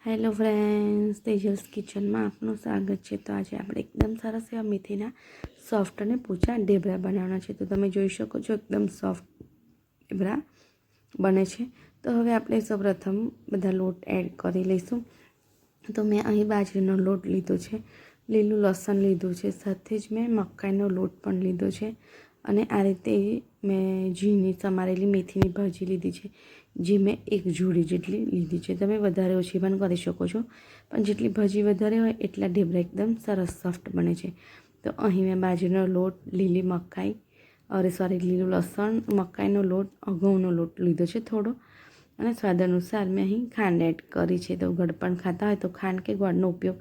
Hello friends, Tejas કિચનમાં આપનું સ્વાગત છે। તો આજે આપણે એકદમ સરસ એવા મેથીના સોફ્ટ અને પોચા ઢેબરા બનાવવાના છે। તો તમે જોઈ શકો છો એકદમ સોફ્ટ ઢેબરા બને છે। તો હવે આપણે સૌપ્રથમ બધા લોટ એડ કરી લઈશું। તો મેં અહીં બાજરીનો લોટ લીધો છે, લીલું લસણ લીધું છે, સાથે જ મેં મકાઈનો લોટ પણ લીધો છે અને આ રીતે મેં ઝીણી સમારેલી મેથીની ભાજી લીધી છે, જે મેં એક જોડી જેટલી લીધી છે। તમે વધારે ઓછી પણ કરી શકો છો, પણ જેટલી ભાજી વધારે હોય એટલા ઢેબરા એકદમ સરસ સોફ્ટ બને છે। તો અહીં મેં બાજરીનો લોટ, લીલી મકાઈ લીલું લસણ, મકાઈનો લોટ, ઘઉંનો લોટ લીધો છે થોડો, અને સ્વાદ અનુસાર મેં અહીં ખાંડ એડ કરી છે। તો ગળપણ ખાતા હોય તો ખાંડ કે ગોળનો ઉપયોગ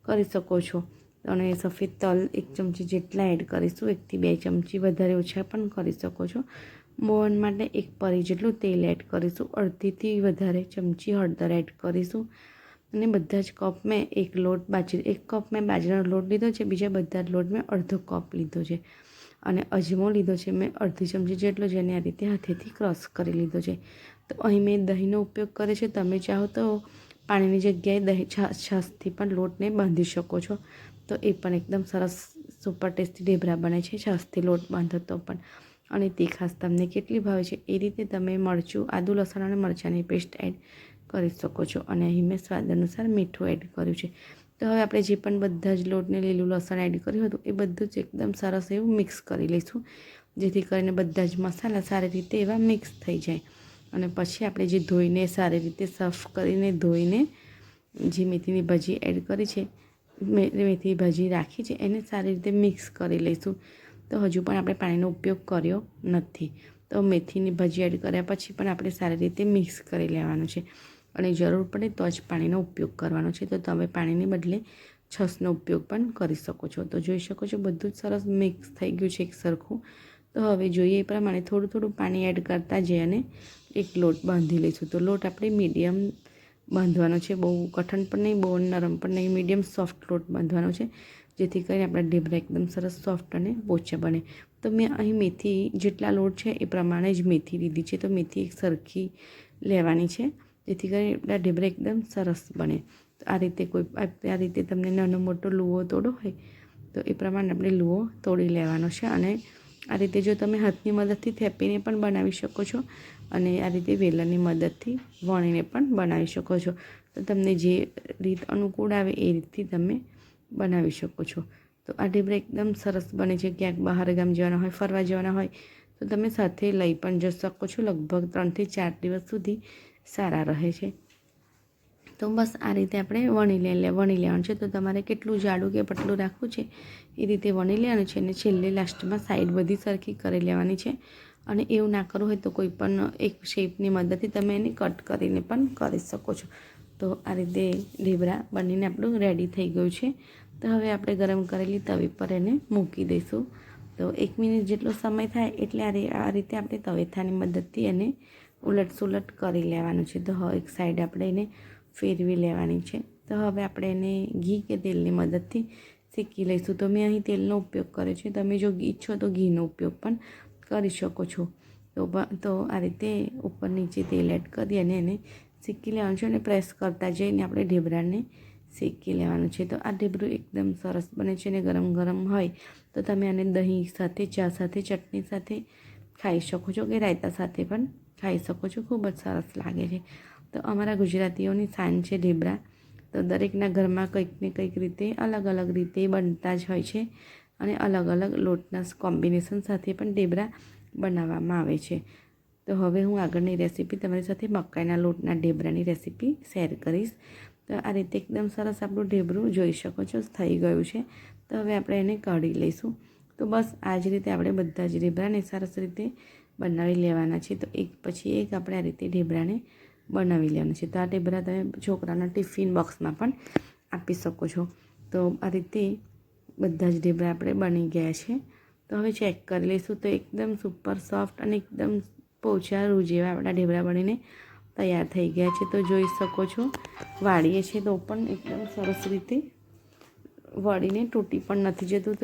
કરી શકો છો। અને સફેદ તલ 1 ચમચી જેટલા એડ કરીશું, 1 થી 2 ચમચી વધારે ઓછા પણ કરી શકો છો। મોહન માટે 1 પરી જેટલું તેલ એડ કરીશું, અડધીથી વધારે ચમચી હળદર એડ કરીશું અને બધા જ કપ મેં 1 કપ મેં બાજરાનો લોટ લીધો છે, બીજા બધા જ લોટ મેં અડધો કપ લીધો છે। અને અજમો લીધો છે મેં અડધી ચમચી જેટલો, જેને આ રીતે હાથેથી ક્રશ કરી લીધો છે। તો અહીં મેં દહીંનો ઉપયોગ કર્યો છે। તમે ચાહો તો પાણીની જગ્યાએ છાશથી પણ લોટને બાંધી શકો છો, તો એ પણ એકદમ સરસ સુપર ટેસ્ટી ઢેબરા બને છે છાશથી લોટ બાંધો તો પણ। અને તીખાશ તમને કેટલી ભાવે છે એ રીતે તમે મરચું, આદુ, લસણ અને મરચાંની પેસ્ટ એડ કરી શકો છો। અને અહીં મેં સ્વાદ અનુસાર મીઠું એડ કર્યું છે। તો હવે આપણે જે પણ બધા જ લોટને લીલું લસણ એડ કર્યું હતું એ બધું જ એકદમ સરસ એવું મિક્સ કરી લઈશું, જેથી કરીને બધા જ મસાલા સારી રીતે એવા મિક્સ થઈ જાય। અને પછી આપણે જે ધોઈને સારી રીતે સાફ કરીને ધોઈને જે મેથીની ભાજી એડ કરી છે, મેથી ભાજી રાખી છે, એને સારી રીતે મિક્સ કરી લઈશું। તો હજુ પણ આપણે પાણીનો ઉપયોગ કર્યો નથી। તો મેથીની ભાજી એડ કર્યા પછી પણ આપણે સારી રીતે મિક્સ કરી લેવાનું છે અને જરૂર પડે તો જ પાણીનો ઉપયોગ કરવાનો છે। તો તમે પાણીને બદલે છશનો ઉપયોગ પણ કરી શકો છો। તો જોઈ શકો છો બધું જ સરસ મિક્સ થઈ ગયું છે એક સરખું। તો હવે જોઈએ એ પ્રમાણે થોડું થોડું પાણી એડ કરતા જઈએ અને એક લોટ બાંધી લઈશું। તો લોટ આપણે મીડિયમ બાંધવાનો છે, બહુ કઠણ પણ નહીં, બહુ નરમ પણ નહીં, મીડિયમ સોફ્ટ લોટ બાંધવાનો છે, જેથી કરીને આપણા ઢેબરા એકદમ સરસ સોફ્ટ અને પોચા બને। તો મેં અહીં મેથી જેટલા લોટ છે એ પ્રમાણે જ મેથી લીધી છે। તો મેથી એક સરખી લેવાની છે, જેથી કરીને આપણા ઢેબરા એકદમ સરસ બને। તો આ રીતે તમને નાનો મોટો લુવો તોડો હોય તો એ પ્રમાણે આપણે લુવો તોડી લેવાનો છે। અને આ રીતે જો તમે હાથની મદદથી થેપીને પણ બનાવી શકો છો અને આ રીતે વેલણની મદદથી વણીને પણ બનાવી શકો છો। તો તમને જે રીત અનુકૂળ આવે એ રીતથી તમે બનાવી શકો છો। તો આ ઢેબરા એકદમ સરસ બને છે। ક્યાંક બહાર ગામ જવાના હોય, ફરવા જવાના હોય તો તમે સાથે લઈ પણ જઈ શકો છો। લગભગ 3 થી 4 દિવસ સુધી સારા રહે છે। તો બસ આ રીતે આપણે વણી લેવાનું છે। તો તમારે કેટલું જાડું કે પતલું રાખવું છે એ રીતે વણી લેવાનું છે અને છેલ્લે લાસ્ટમાં સાઈડ બધી સરખી કરી લેવાની છે। અને એવું ના કરવું હોય તો કોઈ પણ એક શેપની મદદથી તમે એને કટ કરીને પણ કરી શકો છો। તો આ રીતે ઢેબરા બનીને આપણું રેડી થઈ ગયું છે। તો હવે આપણે ગરમ કરેલી તવી પર એને મૂકી દઈશું। તો 1 મિનિટ જેટલો સમય થાય એટલે આ રીતે આપણે તવેથાની મદદથી એને ઉલટ કરી લેવાનું છે। તો હવે એક સાઈડ આપણે એને ફેરવી લેવાની છે। તો હવે આપણે એને ઘી કે તેલની મદદથી શેકી લઈશું। તો મેં અહીં તેલનો ઉપયોગ કર્યો છે, તમે જો ઈચ્છો તો ઘીનો ઉપયોગ પણ કરી શકો છો। તો આ રીતે ઉપર નીચે તેલ એડ કરી અને એને શેકી લેવાનું છે અને પ્રેસ કરતા જઈને આપણે ઢેબરાને શેકી લેવાનું છે। તો આ ઢેબરું એકદમ સરસ બને છે અને ગરમ ગરમ હોય તો તમે આને દહીં સાથે, ચા સાથે, ચટણી સાથે ખાઈ શકો છો કે રાયતા સાથે પણ ખાઈ શકો છો, ખૂબ જ સરસ લાગે છે। તો અમારા ગુજરાતીઓની શાન છે ઢેબરા। તો દરેકના ઘરમાં કંઈક ને કંઈક રીતે અલગ અલગ રીતે બનતા જ હોય છે અને અલગ અલગ લોટના કોમ્બિનેશન સાથે પણ ઢેબરા બનાવવામાં આવે છે। તો હવે હું આગળની રેસીપી તમારી સાથે મકાઈના લોટના ઢેબરાની રેસીપી શેર કરીશ। તો આ રીતે એકદમ સરસ આપણું ઢેબરું જોઈ શકો છો થઈ ગયું છે। તો હવે આપણે એને કાઢી લઈશું। તો બસ આ જ રીતે આપણે બધા જ ઢેબરાને સરસ રીતે બનાવી લેવાના છે। તો એક પછી એક આપણે આ રીતે ઢેબરાને બનાવી લેવાનું છે। તો આ ઢેબરા તમે છોકરાના ટિફિન બોક્સમાં પણ આપી શકો છો। તો આ રીતે બધા જ ઢેબરા આપણે બની ગયા છે। તો હવે ચેક કરી લઈશું। તો એકદમ સુપર સોફ્ટ અને એકદમ પોચા રૂ જેવા આપણા ઢેબરા બનીને તૈયાર થઈ ગયા છે। તો જોઈ શકો છો વાળીએ છીએ તો પણ એકદમ સરસ રીતે વળીને તૂટી પણ નથી જતું। તો